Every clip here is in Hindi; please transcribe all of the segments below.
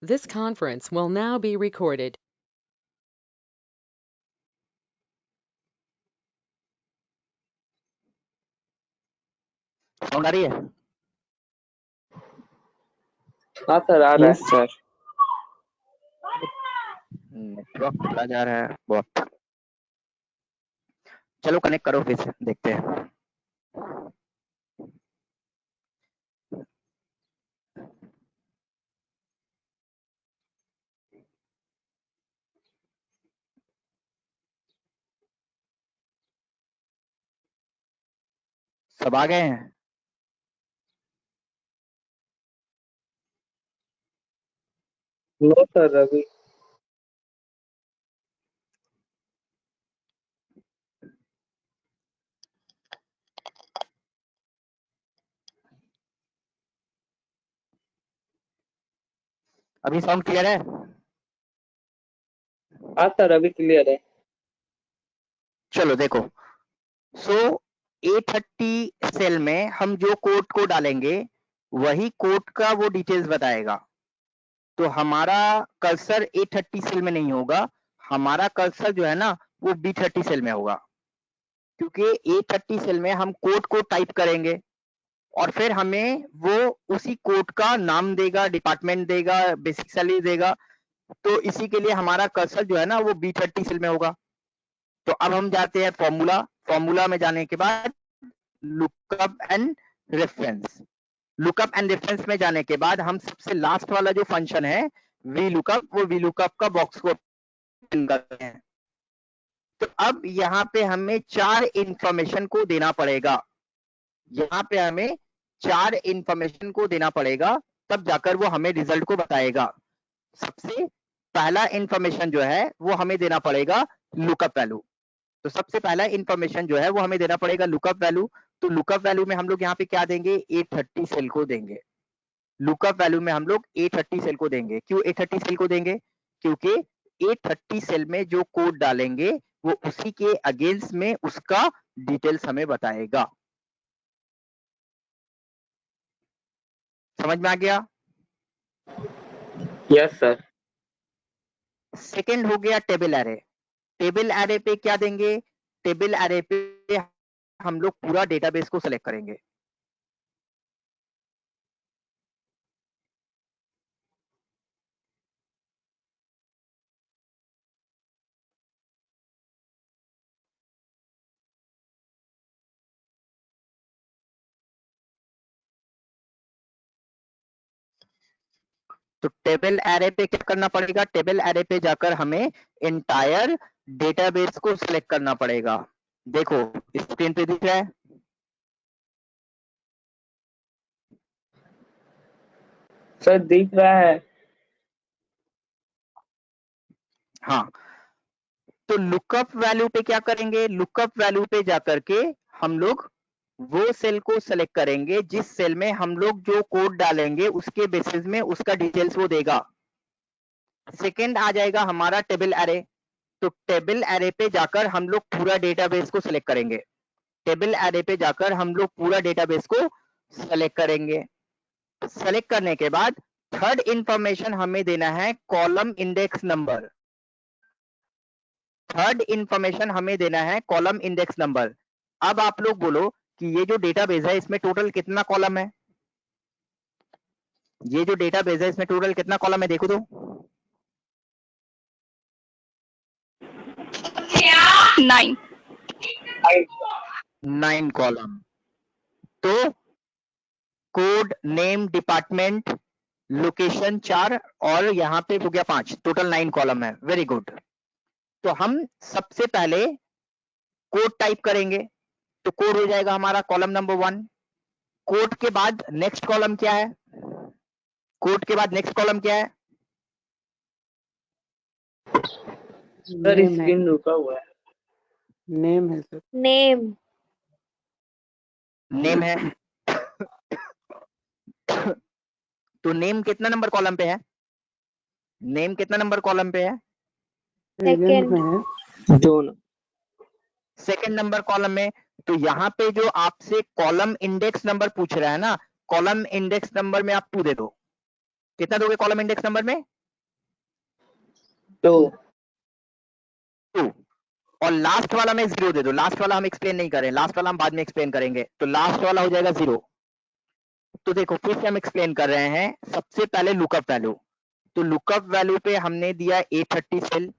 This conference will now be recorded. Sound आ रही है? हाँ सर, आ रहा है सर। नेटवर्क चला जा रहा है बहुत। चलो कनेक्ट करो, फिर से देखते हैं। सब आ गए हैं? नो सर, अभी अभी साउंड क्लियर है? हाँ सर, अभी क्लियर है। चलो देखो। सो A30 सेल में हम जो कोड को डालेंगे वही कोड का वो डिटेल्स बताएगा। तो हमारा कर्सर A30 सेल में नहीं होगा, हमारा कर्सर जो है ना वो B30 सेल में होगा, क्योंकि A30 सेल में हम कोड को टाइप करेंगे और फिर हमें वो उसी कोड का नाम देगा, डिपार्टमेंट देगा, बेसिक सैलरी देगा। तो इसी के लिए हमारा कर्सर जो है ना वो B30 सेल में होगा। तो अब हम जाते हैं फॉर्मूला में जाने के बाद lookup and reference. Lookup and reference में जाने के बाद हम सबसे लास्ट वाला जो फंक्शन है वी लुकअप, वो वी लुकअप का बॉक्स को ओपन करते हैं। तो अब यहाँ पे हमें 4 इंफॉर्मेशन को देना पड़ेगा। यहाँ पे हमें 4 इंफॉर्मेशन को देना पड़ेगा, तब जाकर वो हमें रिजल्ट को बताएगा। सबसे पहला इंफॉर्मेशन जो है वो हमें देना पड़ेगा लुकअप वैल्यू। तो सबसे पहला इंफॉर्मेशन जो है वो हमें देना पड़ेगा लुकअप वैल्यू। तो लुकअप वैल्यू में हम लोग यहाँ पे क्या देंगे? A30 सेल को देंगे। लुकअप वैल्यू में हम लोग A30 सेल को देंगे। क्यों A30 सेल को देंगे? क्योंकि A30 सेल में जो कोड डालेंगे वो उसी के अगेंस्ट में उसका डिटेल्स हमें बताएगा। समझ में आ गया? Yes sir. सेकेंड हो गया टेबल एरे। टेबल एरे पे क्या देंगे? टेबल एरे पे हम लोग पूरा डेटाबेस को सिलेक्ट करेंगे। तो टेबल एरे पे क्या करना पड़ेगा? टेबल एरे पे जाकर हमें एंटायर डेटाबेस को सिलेक्ट करना पड़ेगा। देखो स्क्रीन पे दिख रहा है? सर दिख रहा है। हाँ। तो लुकअप वैल्यू पे क्या करेंगे? लुकअप वैल्यू पे जाकर के हम लोग वो सेल को सेलेक्ट करेंगे जिस सेल में हम लोग जो कोड डालेंगे उसके बेसिस में उसका डिटेल्स वो देगा। सेकंड आ जाएगा हमारा टेबल एरे। तो टेबल एरे पे जाकर हम लोग पूरा डेटाबेस को सिलेक्ट करेंगे। टेबल एरे पे जाकर हम लोग पूरा डेटाबेस को सेलेक्ट करेंगे। सेलेक्ट करने के बाद थर्ड इंफॉर्मेशन हमें देना है column index number. Third information हमें देना है कॉलम इंडेक्स नंबर। अब आप लोग बोलो कि ये जो डेटाबेस है इसमें टोटल कितना कॉलम है? ये जो डेटाबेस है इसमें टोटल कितना कॉलम है? देखो तो। 9। 9 कॉलम। तो कोड, नेम, डिपार्टमेंट, लोकेशन 4 और यहाँ पे हो गया 5, टोटल 9 कॉलम है। Very good. तो हम सबसे पहले कोड टाइप करेंगे। तो कोड हो जाएगा हमारा कॉलम नंबर 1। कोड के बाद नेक्स्ट कॉलम क्या है? कोड के बाद नेक्स्ट कॉलम क्या है? सर स्क्रीन रुका हुआ है। नेम है सर। नेम। नेम है। तो नेम कितना नंबर कॉलम पे है? नेम कितना नंबर कॉलम पे है? सेकंड में है। दोनों। सेकंड नंबर कॉलम में। तो यहाँ पे जो आपसे कॉलम इंडेक्स नंबर पूछ रहा है ना, कॉलम इंडेक्स नंबर में आप 2 दे दो। कितना दोगे कॉलम इंडेक्स नंबर में? 2 2। और लास्ट वाला में 0 दे दो। लास्ट वाला हम एक्सप्लेन नहीं करें, लास्ट वाला हम बाद में एक्सप्लेन करेंगे। तो लास्ट वाला हो जाएगा 0। तो देखो फिर से हम एक्सप्लेन कर रहे हैं। सबसे पहले लुकअप वैल्यू, तो लुकअप वैल्यू पे हमने दिया A30 सेल,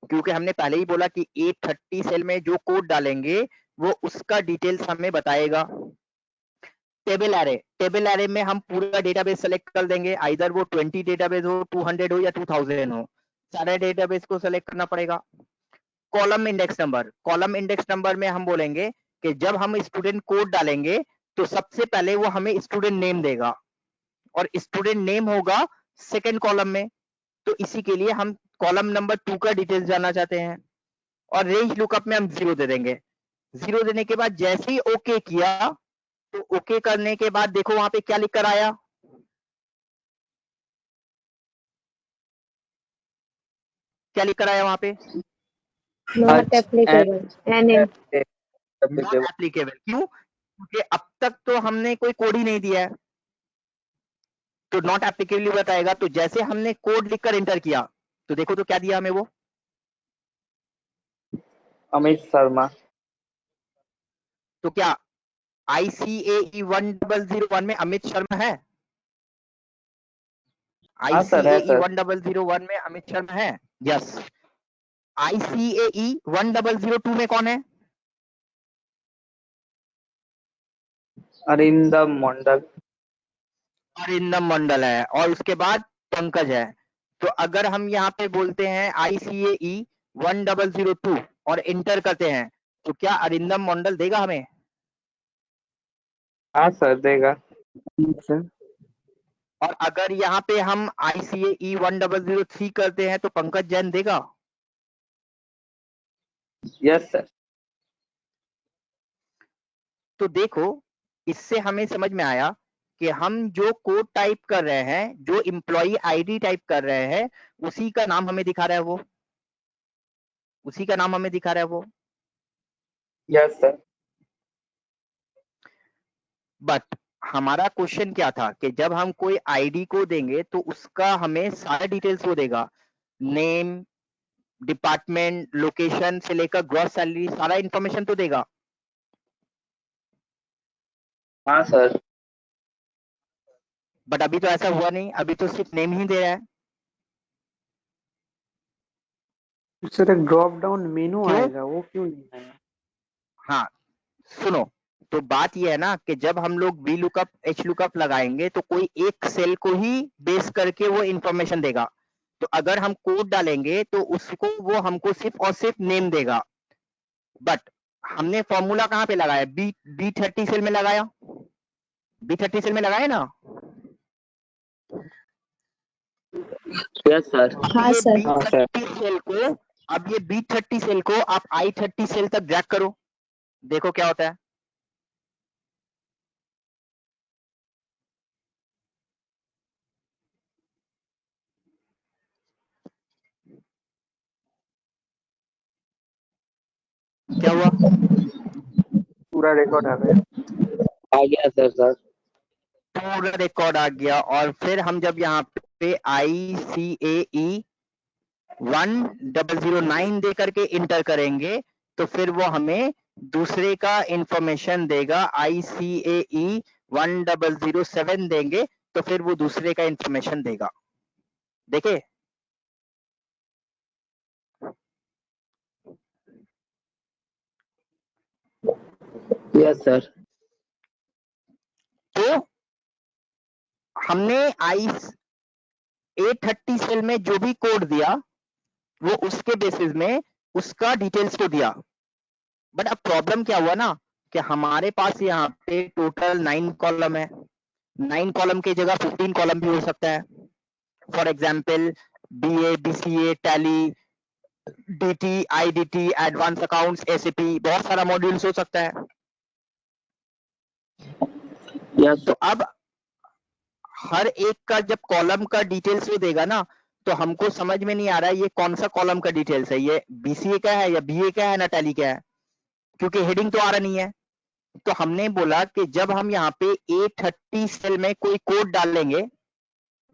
क्योंकि हमने पहले ही बोला कि A30 सेल में जो कोड डालेंगे वो उसका डिटेल्स हमें बताएगा। टेबल एरे, टेबल एरे में हम पूरा डेटाबेस सेलेक्ट कर देंगे, आइदर वो 20 डेटाबेस हो, 200 हो या 2000 हो, सारे डेटाबेस को सेलेक्ट करना पड़ेगा। Column index number, column index number में हम बोलेंगे कि जब हम स्टूडेंट कोड डालेंगे तो सबसे पहले वो हमें स्टूडेंट नेम देगा, और स्टूडेंट नेम होगा सेकंड कॉलम में। तो इसी के लिए हम कॉलम नंबर 2 का डिटेल्स जानना चाहते हैं। और रेंज लुकअप में हम 0 दे देंगे। 0 देने के बाद जैसे ही ओके किया, तो ओके करने के बाद देखो वहां पे क्या लिख कर आया, क्या लिख कर आया वहां पे? Not applicable any not applicable. क्यों? क्योंकि अब तक तो हमने कोई कोड ही नहीं दिया है, तो नॉट एप्लीकेबल बताएगा। तो जैसे हमने कोड लिखकर एंटर किया, तो देखो तो क्या दिया हमें वो, अमित शर्मा। तो क्या ICAE 1001 में अमित शर्मा है? हाँ सर, है ICAE सर। 1001 में अमित शर्मा है? यस। ICAE 1002 में कौन है? अरिंदम मंडल। अरिंदम मंडल है, और उसके बाद पंकज है। तो अगर हम यहाँ पे बोलते हैं ICAE 1002 और इंटर करते हैं, तो क्या अरिंदम मंडल देगा हमें? हाँ सर, देगा। सर और अगर यहाँ पे हम ICAE 1003 करते हैं तो पंकज जैन देगा? Yes sir. तो देखो इससे हमें समझ में आया कि हम जो कोड टाइप कर रहे हैं, जो एम्प्लॉय आईडी टाइप कर रहे हैं, उसी का नाम हमें दिखा रहा है वो, उसी का नाम हमें दिखा रहा है वो। Yes sir. बट हमारा क्वेश्चन क्या था कि जब हम कोई आईडी को देंगे तो उसका हमें सारा डिटेल्स वो देगा, नेम, डिपार्टमेंट, लोकेशन से लेकर ग्रॉस सैलरी, सारा इंफॉर्मेशन तो देगा। हाँ सर। बट अभी तो ऐसा हुआ नहीं, अभी तो सिर्फ नेम ही दे रहा है। सर एक ड्रॉप डाउन मेनू क्यों? आएगा, वो क्यों नहीं आया? हाँ सुनो, तो बात ये है ना कि जब हम लोग वी लुकअप एच लुकअप लगाएंगे तो कोई एक सेल को ही बेस करके वो इंफॉर्मेशन देगा। तो अगर हम कोड डालेंगे तो उसको वो हमको सिर्फ और सिर्फ नेम देगा। बट हमने फॉर्मूला कहाँ पे लगाया? B30 सेल में लगाया, B30 सेल में लगाया ना? Yes sir. हाँ ये सर। B30 सेल को, अब ये B30 सेल को आप I30 सेल तक ड्रैग करो, देखो क्या होता है। क्या हुआ? पूरा रिकॉर्ड आ गया। आ गया सर। पूरा रिकॉर्ड आ गया। और फिर हम जब यहाँ पे ICAE 1009 दे करके इंटर करेंगे तो फिर वो हमें दूसरे का इंफॉर्मेशन देगा। ICAE 1007 देंगे तो फिर वो दूसरे का इंफॉर्मेशन देगा। देखे? Yes sir. तो हमने A30 सेल में जो भी कोड दिया वो उसके बेसिस में उसका डिटेल्स तो दिया। बट अब प्रॉब्लम क्या हुआ ना कि हमारे पास यहाँ पे टोटल 9 कॉलम है। 9 कॉलम की जगह 15 कॉलम भी हो सकता है। For example BA, BCA, tally, DT, IDT, advance accounts, SAP, बहुत सारा मॉड्यूल्स हो सकता है। यस तो अब हर एक का जब कॉलम का डिटेल्स वो देगा ना, तो हमको समझ में नहीं आ रहा है ये कौन सा कॉलम का डिटेल्स है, ये BCA का है या BA का है ना टैली का है, क्योंकि हेडिंग तो आ रहा नहीं है। तो हमने बोला कि जब हम यहाँ पे A30 सेल में कोई कोड डालेंगे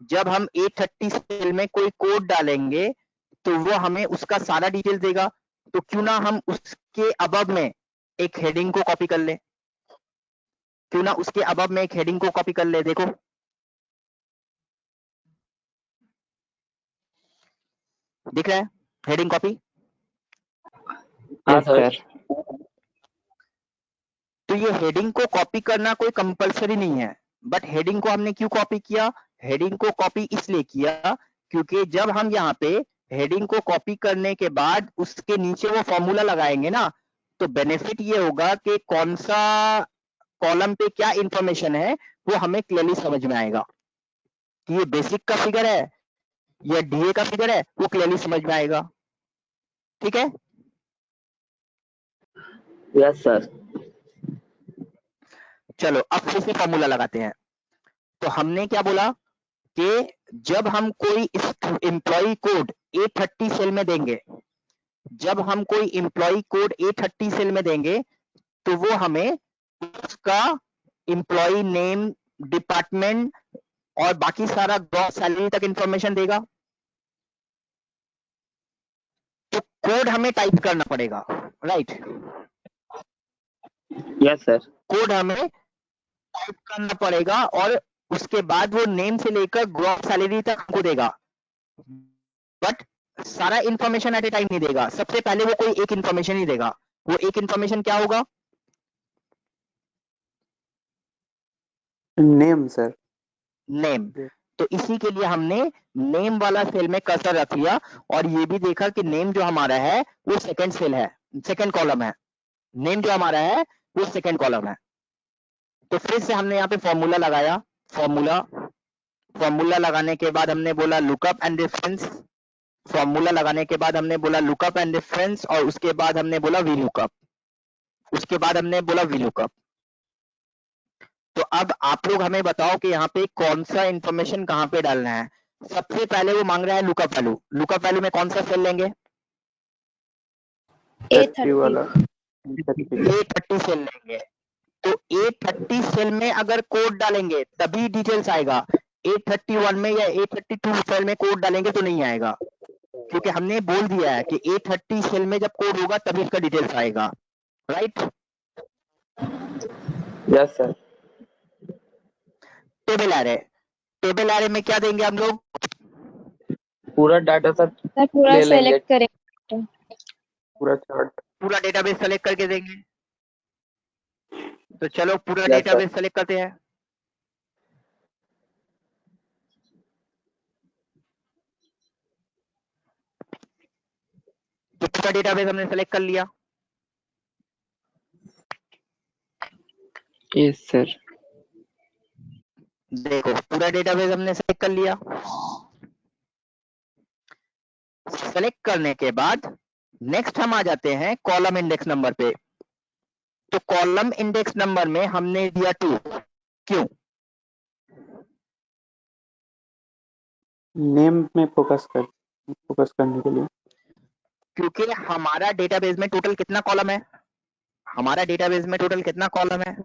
जब हम A30 सेल में कोई कोड डालेंगे तो वो हमें उसका सारा डिटेल देगा। तो क्यों ना हम उसके अबव में एक हेडिंग को कॉपी कर ले, क्यों ना उसके अबव में एक हेडिंग को कॉपी कर ले। देखो दिख रहा है हेडिंग कॉपी। हाँ यस सर। सर। तो ये हेडिंग को कॉपी करना कोई कंपलसरी नहीं है, बट हेडिंग को हमने क्यों कॉपी किया? हेडिंग को कॉपी इसलिए किया क्योंकि जब हम यहाँ पे हेडिंग को कॉपी करने के बाद उसके नीचे वो फॉर्मूला लगाएंगे ना, तो बेनिफिट ये होगा कि कौन सा कॉलम पे क्या इंफॉर्मेशन है वो हमें क्लियरली समझ में आएगा कि ये बेसिक का फिगर है या डीए का फिगर है, वो क्लियरली समझ में आएगा। ठीक है, यस सर। चलो अब फिर से फॉर्मूला लगाते हैं। तो हमने क्या बोला कि जब हम कोई एम्प्लॉय कोड A30 सेल में देंगे, जब हम कोई एम्प्लॉय कोड A30 सेल में देंगे तो वो हमें उसका एम्प्लॉय नेम, डिपार्टमेंट और बाकी सारा ग्रॉस सैलरी तक इंफॉर्मेशन देगा। तो कोड हमें टाइप करना पड़ेगा, राइट? Yes sir. कोड हमें टाइप करना पड़ेगा और उसके बाद वो नेम से लेकर ग्रॉस सैलरी तक हमको देगा, बट सारा इंफॉर्मेशन एट ए टाइम नहीं देगा। सबसे पहले वो कोई एक इंफॉर्मेशन ही देगा। वो एक इंफॉर्मेशन क्या होगा? Name sir. नेम। तो इसी के लिए हमने नेम वाला सेल में कर्सर रख लिया और ये भी देखा कि नेम जो हमारा है वो सेकंड सेल है, सेकंड कॉलम है। नेम जो हमारा है वो सेकंड कॉलम है। तो फिर से हमने यहाँ पे फॉर्मूला लगाया, फॉर्मूला लगाने के बाद हमने बोला लुकअप एंड रेफरेंस, फॉर्मूला लगाने के बाद हमने बोला लुकअप एंड रेफरेंस और उसके बाद हमने बोला वी लुकअप, उसके बाद हमने बोला वी लुकअप। तो अब आप लोग हमें बताओ कि यहाँ पे कौन सा इंफॉर्मेशन कहाँ पे डालना है। सबसे पहले वो मांग रहा है लुकअप वैल्यू। लुकअप वैल्यू में कौन सा सेल लेंगे? A30 वाला। A30 सेल लेंगे। तो A30 सेल में अगर कोड डालेंगे तभी डिटेल्स आएगा। A31 में या A32 सेल में कोड डालेंगे तो नहीं आएगा, क्योंकि हमने बोल दिया है कि A30 सेल में जब कोड होगा तभी इसका डिटेल्स आएगा, right? Yes sir. Table array, table array में क्या देंगे हम लोग? पूरा डाटा सर सर पूरा ले लेंगे। सेलेक्ट करें। पूरा चार्ट। पूरा डेटाबेस सेलेक्ट करके देंगे। तो चलो पूरा यस सर। डेटाबेस सेलेक्ट करते हैं। तो पूरा डेटाबेस हमने सेलेक्ट कर लिया। Yes sir. देखो पूरा डेटाबेस हमने सेलेक्ट कर लिया। सेलेक्ट करने के बाद नेक्स्ट हम आ जाते हैं कॉलम इंडेक्स नंबर पे। तो कॉलम इंडेक्स नंबर में हमने दिया 2। क्यों? नेम में फोकस करने के लिए। क्योंकि हमारा डेटाबेस में टोटल कितना कॉलम है? हमारा डेटाबेस में टोटल कितना कॉलम है?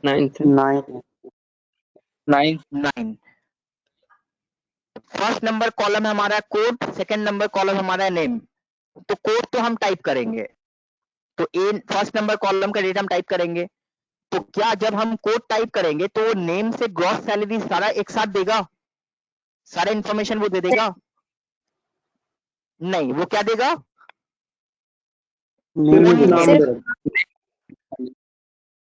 9। 9। फर्स्ट नंबर कॉलम हमारा कोड, सेकंड नंबर कॉलम हमारा नेम। तो कोड तो हम टाइप करेंगे, तो ए फर्स्ट नंबर कॉलम का डेटा हम टाइप करेंगे। तो क्या जब हम कोड टाइप करेंगे तो नेम से ग्रॉस सैलरी सारा एक साथ देगा? सारा इंफॉर्मेशन वो दे देगा? नहीं, वो क्या देगा? नेम ही Only देगा। name।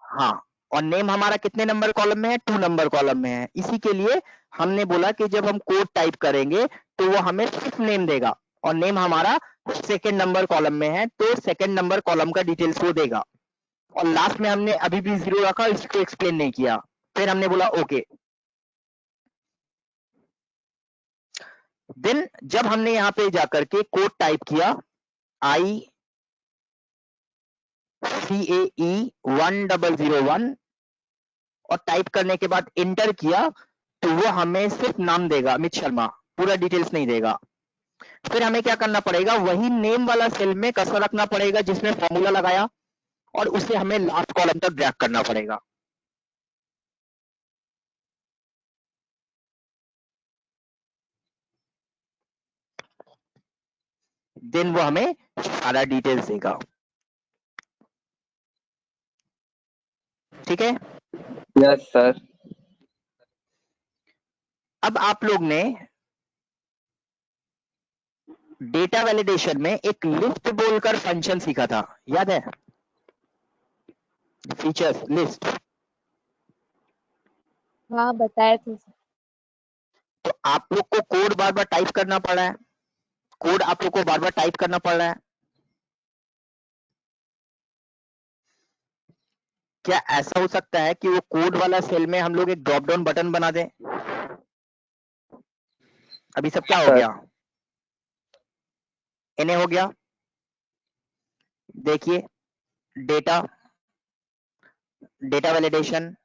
हाँ, और नेम हमारा कितने नंबर कॉलम में है? 2 नंबर कॉलम में है। इसी के लिए हमने बोला कि जब हम कोड टाइप करेंगे तो वो हमें सिर्फ नेम देगा और नेम हमारा सेकंड नंबर कॉलम में है, तो सेकंड नंबर कॉलम का डिटेल्स वो देगा। और लास्ट में हमने अभी भी 0 रखा, इसको एक्सप्लेन नहीं किया। फिर हमने बोला ओके। देन जब हमने यहाँ पे जाकर के कोड टाइप किया ICAE1001 और टाइप करने के बाद इंटर किया तो वो हमें सिर्फ नाम देगा अमित शर्मा, पूरा डिटेल्स नहीं देगा। फिर हमें क्या करना पड़ेगा? वही नेम वाला सेल में कर्सर रखना पड़ेगा जिसमें फॉर्मूला लगाया और उसे हमें लास्ट कॉलम तक ड्रैग करना पड़ेगा। देन वो हमें सारा डिटेल्स देगा। ठीक है, यस सर। अब आप लोग ने डेटा वैलिडेशन में एक लिस्ट बोलकर फंक्शन सीखा था, याद है? Features list. हाँ बताए थे सर। तो आप लोग को कोड बार बार टाइप करना पड़ रहा है, कोड आप लोग को बार बार टाइप करना पड़ रहा है। क्या ऐसा हो सकता है कि वो कोड वाला सेल में हम लोग एक ड्रॉप डाउन बटन बना दें? अभी सब क्या हो सर। गया? इन्हें हो गया। देखिए डेटा, डेटा वैलिडेशन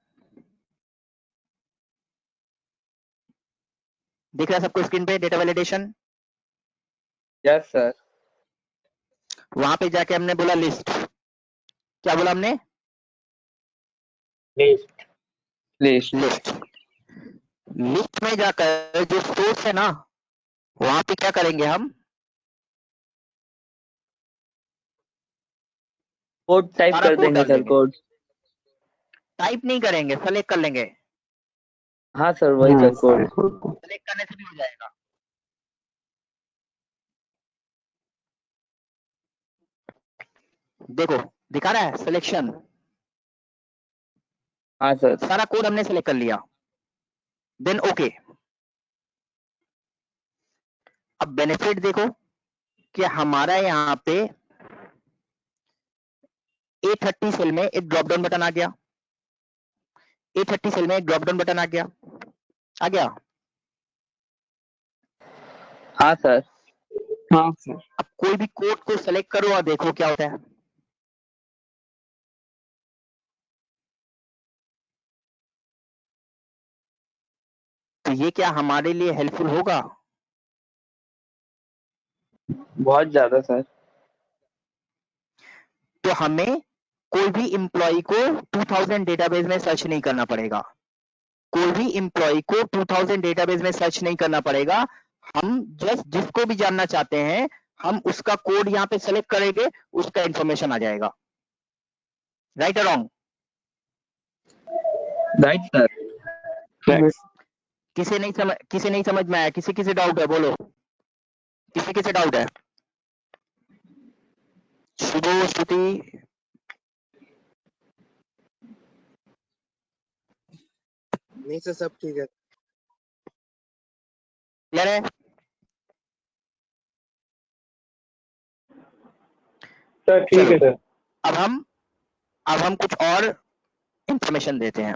दिख रहा है सबको स्क्रीन पे? Data validation, yes sir. वहां पे जाके हमने बोला लिस्ट। क्या बोला हमने? लिस्ट। लिस्ट। लिस्ट। लिस्ट में जाकर जो सोर्स है ना, वहां पे क्या करेंगे हम? कोड टाइप सारा कर कोड देंगे डाल सर, देंगे। कोड। टाइप नहीं करेंगे, सेलेक्ट कर लेंगे। हाँ सर, वही सर कोड। सेलेक्ट करने से भी हो जाएगा। देखो दिखा रहा है सिलेक्शन, हाँ सर। सारा कोड हमने सेलेक्ट कर लिया। Then okay. अब बेनिफिट देखो कि हमारा यहाँ पे A30 सेल में एक ड्रॉप डाउन बटन आ गया। A30 सेल में एक ड्रॉप डाउन बटन आ गया, आ गया। हाँ सर। हाँ सर। अब कोई भी कोड को सेलेक्ट करो और देखो क्या होता है। तो ये क्या हमारे लिए हेल्पफुल होगा? बहुत ज्यादा सर। तो हमें कोई भी इंप्लॉय को 2000 डेटाबेस में सर्च नहीं करना पड़ेगा। कोई भी इंप्लॉय को 2000 डेटाबेस में सर्च नहीं करना पड़ेगा। हम जस्ट जिसको भी जानना चाहते हैं, हम उसका कोड यहाँ पे सेलेक्ट करेंगे, उसका इंफॉर्मेशन आ जाएगा। राइट और रॉन्ग? Right sir. किसे नहीं समझ में आया? किसी डाउट है? बोलो, किसे डाउट है? शुभो, श्रुति, नहीं सर, सब ठीक है। क्लियर है? सर ठीक है सर। अब हम कुछ और इंफॉर्मेशन देते हैं।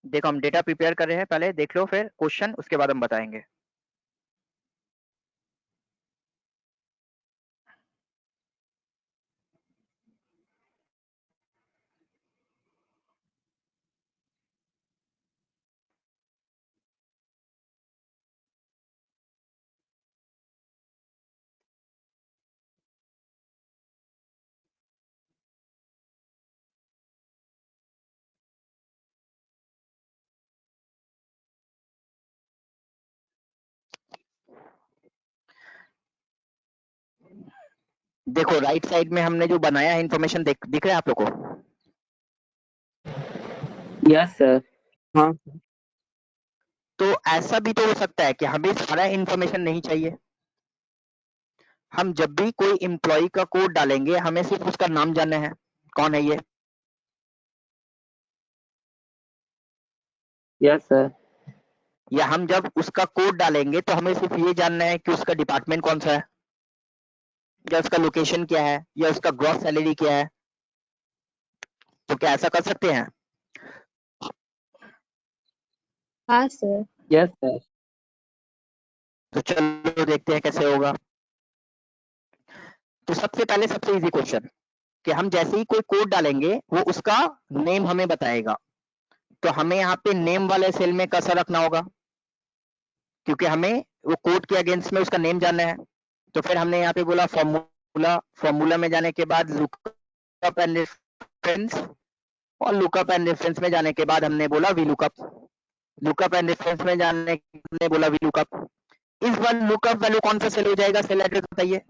देखो हम डेटा प्रिपेयर कर रहे हैं, पहले देख लो, फिर क्वेश्चन, उसके बाद हम बताएंगे। देखो राइट साइड में हमने जो बनाया है इंफॉर्मेशन, दिख रहा है आप लोग को? Yes sir. हाँ। तो ऐसा भी तो हो सकता है कि हमें सारा इंफॉर्मेशन नहीं चाहिए। हम जब भी कोई एम्प्लॉय का कोड डालेंगे, हमें सिर्फ उसका नाम जानना है, कौन है ये। Yes sir. या हम जब उसका कोड डालेंगे तो हमें सिर्फ ये जानना है कि उसका डिपार्टमेंट कौन सा है, या उसका लोकेशन क्या है, या उसका ग्रॉस सैलरी क्या है। तो क्या ऐसा कर सकते हैं? हाँ सर। Yes sir. तो चलो देखते हैं कैसे होगा। तो सबसे पहले सबसे इजी क्वेश्चन कि हम जैसे ही कोई कोड डालेंगे वो उसका नेम हमें बताएगा। तो हमें यहाँ पे नेम वाले सेल में कर्सर रखना होगा, क्योंकि हमें वो कोड के अगेंस्ट में उसका नेम जानना है। तो फिर हमने यहाँ पे बोला फॉर्मूला, फॉर्मूला में जाने के बाद लुकअप एंड रेफरेंस, और लुकअप एंड रेफरेंस में जाने के बाद हमने बोला V lookup, lookup and reference में जाने हमने बोला वी लुकअप। इस बार लुकअप वैल्यू कौन सा सेल हो जाएगा, सेल एड्रेस बताइए।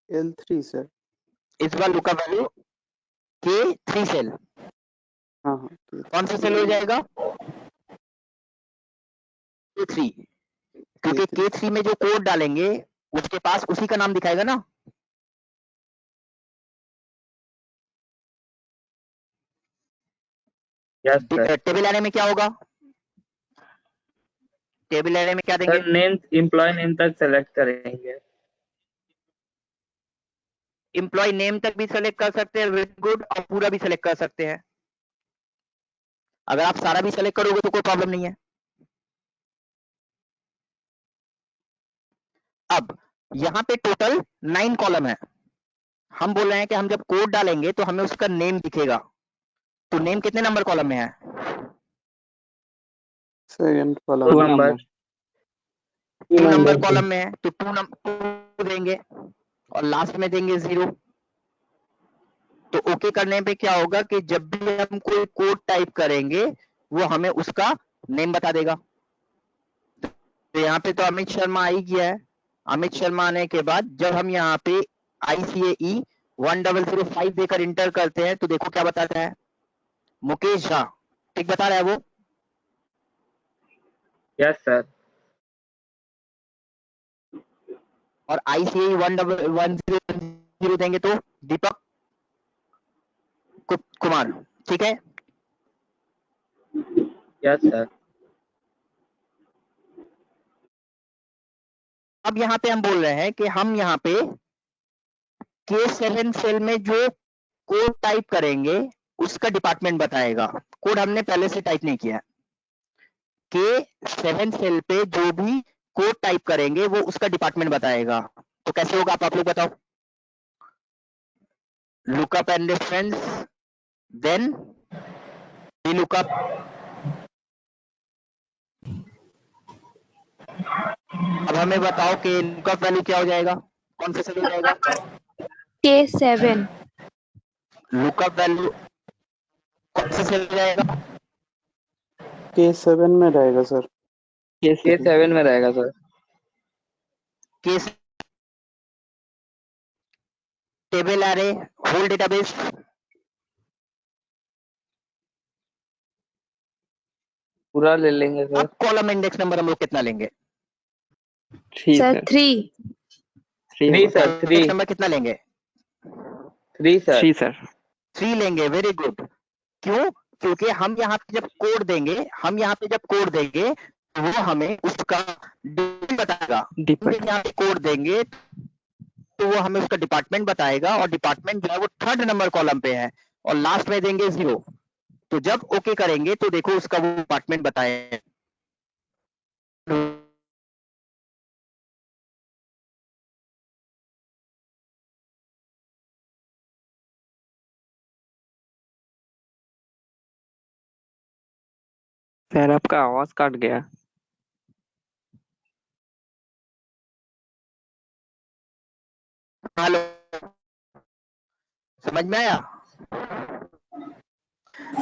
L3 sir. इस बार लुकअप वैल्यू K3 सेल, हाँ हाँ कौन सा सेल हो जाएगा, K3, क्योंकि K3 K3 में जो कोड डालेंगे उसके पास उसी का नाम दिखाएगा ना। Yes sir. टेबल एरे में क्या होगा, टेबल एरे में क्या देंगे, सर नेम, एम्प्लॉय नेम तक सेलेक्ट करेंगे। एम्प्लॉय नेम तक भी सेलेक्ट कर सकते हैं, वेरी गुड, और पूरा भी सेलेक्ट कर सकते हैं। अगर आप सारा भी सेलेक्ट करोगे तो कोई प्रॉब्लम नहीं है। अब यहाँ पे टोटल 9 कॉलम है। हम बोल रहे हैं कि हम जब कोड डालेंगे तो हमें उसका नेम दिखेगा। तो नेम कितने नंबर कॉलम में है, सेकंड टू कॉलम में। नंबर। 2 नंबर कॉलम में है, तो 2 देंगे और लास्ट में देंगे 0। तो ओके करने पे क्या होगा कि जब भी हम कोई कोड टाइप करेंगे वो हमें उसका नेम बता देगा। तो यहाँ पे तो अमित शर्मा आ ही गया है। अमित शर्मा आने के बाद जब हम यहाँ पे ICAE 1005 देकर इंटर करते हैं तो देखो क्या बताता है, मुकेश झा, ठीक बता रहा है वो। Yes sir. और ICAE 1010 देंगे तो दीपक कुमार, ठीक है। Yes sir. अब यहाँ पे हम बोल रहे हैं कि हम यहाँ पे K7 सेल में जो कोड टाइप करेंगे उसका डिपार्टमेंट बताएगा। कोड हमने पहले से टाइप नहीं किया। K7 सेल पे जो भी कोड टाइप करेंगे वो उसका डिपार्टमेंट बताएगा। तो कैसे होगा आप लोग बताओ। Lookup and reference, then we lookup. अब हमें बताओ कि लुकअप वैल्यू क्या हो जाएगा, कौन सा सेल हो जाएगा, K7। लुकअप वैल्यू कौन सा सेल हो जाएगा, K7 में रहेगा सर। K7 में रहेगा sir. K table array, whole database, पूरा ले लेंगे सर। अब कॉलम इंडेक्स नंबर हम लोग कितना लेंगे, सर 3। 3 सर। 3 इंडेक्स नंबर कितना लेंगे, 3 सर। 3 लेंगे, वेरी गुड। क्यों, क्योंकि हम यहाँ पे जब कोड देंगे, हम यहाँ पे जब कोड देंगे तो वो हमें उसका डिपार्टमेंट बताएगा। हम जब यहाँ पे कोड देंगे तो वो हमें उसका डिपार्टमेंट बताएगा, और डिपार्टमेंट जो है वो 3rd नंबर कॉलम पे है, और लास्ट में देंगे 0। तो जब ओके करेंगे तो देखो उसका वो डिपार्टमेंट बताएगा। सर आपका आवाज कट गया। हेलो, समझ में आया।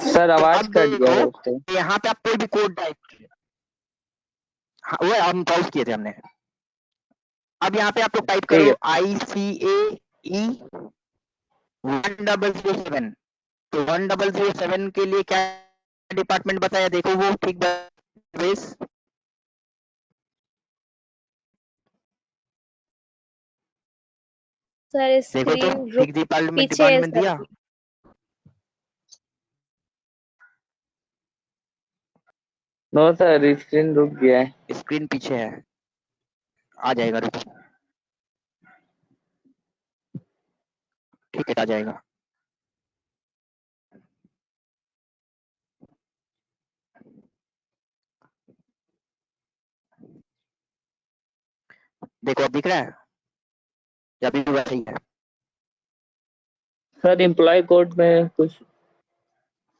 सर तो आवाज अब कट गया है देखो तो। यहाँ पे आप कोई भी कोड टाइप, हाँ, वो हम पॉज किए थे हमने। अब यहाँ पे आप लोग टाइप ठीक करो है। ICAE 1007। तो 1007 के लिए क्या डिपार्टमेंट बताया, देखो वो ठीक बेस। सर देखो तो स्क्रीन ठीक डिपार्टमेंट पीछे है डिपार्टमेंट सर। दिया। नो सर, स्क्रीन रुक गया है। स्क्रीन पीछे है, आ जाएगा, रुको। ठीक है, आ जाएगा। देखो, अब दिख रहा है या अभी भी वैसा ही है? सर एम्प्लॉय कोड में कुछ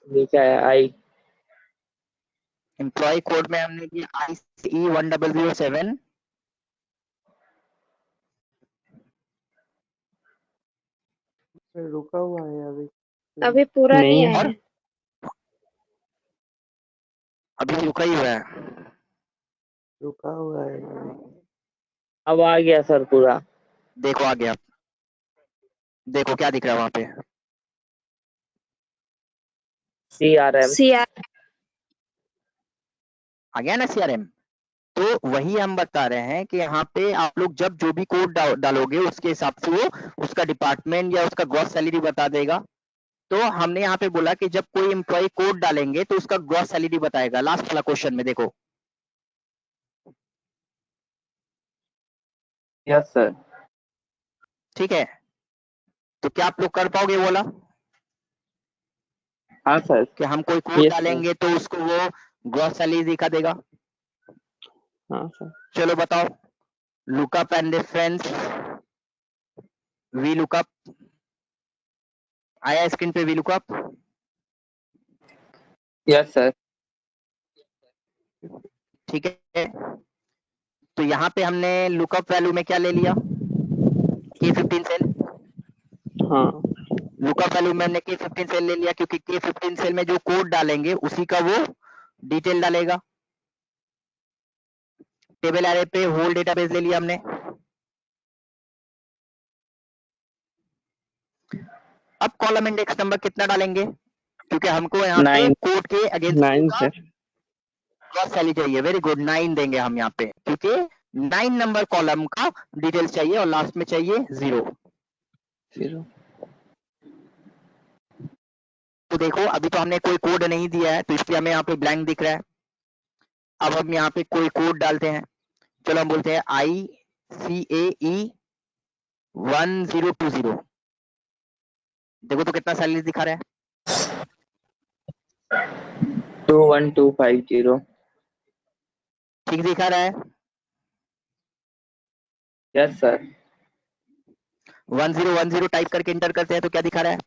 लिखा है आई। एम्प्लॉय कोड में हमने दिया ICE 1007। सर रुका हुआ है अभी। अभी पूरा नहीं नहीं। आया। और अभी भी रुका ही हुआ है। रुका हुआ है अभी। अब आ गया सर पूरा। देखो आ गया। देखो क्या दिख रहा है वहां पे? CRM। CR आ गया ना CRM? तो वही हम बता रहे हैं कि यहाँ पे आप लोग जब जो भी कोड डालोगे उसके हिसाब से वो उसका डिपार्टमेंट या उसका ग्रॉस सैलरी बता देगा। तो हमने यहाँ पे बोला कि जब कोई एम्प्लॉय कोड डालेंगे तो उसका ग्रॉस सैलरी बताएगा। लास्ट वाला क्वेश्चन में देखो। Yes sir. ठीक है, तो क्या आप लोग कर पाओगे बोला हाँ सर। कि हम कोई कोड यस सर। डालेंगे तो उसको वो ग्रॉस सैलरी दिखा देगा? हाँ सर। चलो बताओ, lookup and reference, V lookup आया स्क्रीन पे? V lookup, yes sir. ठीक है। तो यहाँ पे हमने लुकअप वैल्यू में क्या ले लिया? K15 cell. हाँ लुकअप वैल्यू में हमने K15 सेल ले लिया क्योंकि K15 सेल में जो कोड डालेंगे उसी का वो डिटेल डालेगा। टेबल एरे पे होल डेटाबेस ले लिया हमने। अब कॉलम इंडेक्स नंबर कितना डालेंगे? क्योंकि हमको यहाँ पे 9 कोड के अगेंस्ट 9 सर। ग्रॉस सैलरी चाहिए। वेरी गुड, 9 देंगे हम यहाँ पे क्योंकि 9 नंबर कॉलम का डिटेल्स चाहिए और लास्ट में चाहिए 0। 0। तो देखो अभी तो हमने कोई कोड नहीं दिया है तो इसलिए हमें यहाँ पे ब्लैंक दिख रहा है। अब हम यहाँ पे कोई कोड डालते हैं। चलो हम बोलते हैं ICAE 1020। देखो तो कितना सैलरी दिखा रहा है? 21250। ठीक दिखा रहा है? Yes sir. 1010 टाइप करके इंटर करते हैं तो क्या दिखा रहा है?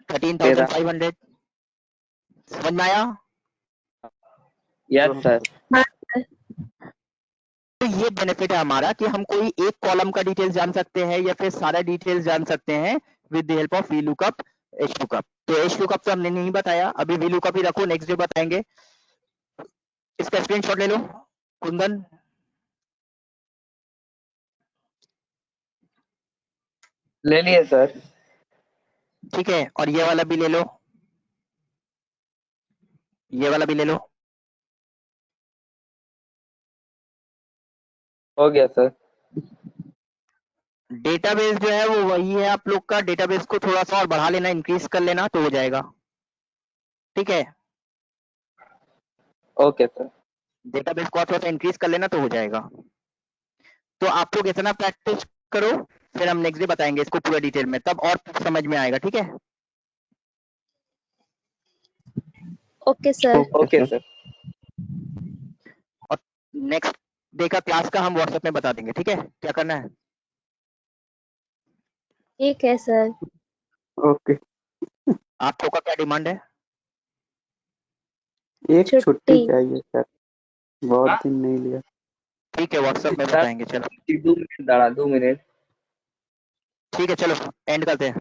13,500। समझ में आया? Yes sir. तो ये बेनिफिट है हमारा कि हम कोई एक कॉलम का डिटेल्स जान सकते हैं या फिर सारा डिटेल्स जान सकते हैं with the help of VLOOKUP, HLOOKUP। तो HLOOKUP तो हमने नहीं बताया, अभी VLOOKUP ही रखो, नेक्स्ट डे बताएंगे। इसका स्क्रीनशॉट ले लो कुंदन। ले लिए सर। ठीक है, और ये वाला भी ले लो, ये वाला भी ले लो। हो गया सर। डेटाबेस जो है वो वही है आप लोग का। डेटाबेस को थोड़ा सा और बढ़ा लेना, इंक्रीज कर लेना तो हो जाएगा। ठीक है, ओके सर। डेटाबेस को थोड़ा सा इंक्रीज कर लेना तो हो जाएगा। तो आप लोग इतना प्रैक्टिस करो, फिर हम नेक्स्ट डे बताएंगे इसको पूरा डिटेल में, तब और समझ में आएगा। ठीक है, ओके सर। Okay sir. और नेक्स्ट डे का क्लास का हम व्हाट्सएप में बता देंगे। ठीक है, क्या करना है? ठीक है सर। ओके। आप लोग का क्या डिमांड है? एक छुट्टी छुट्टी। चाहिए सर, बहुत दिन नहीं लिया। ठीक है, व्हाट्सएप में बताएंगे। चलो 2 मिनट दाड़ा, 2 मिनट। ठीक है, चलो एंड करते हैं।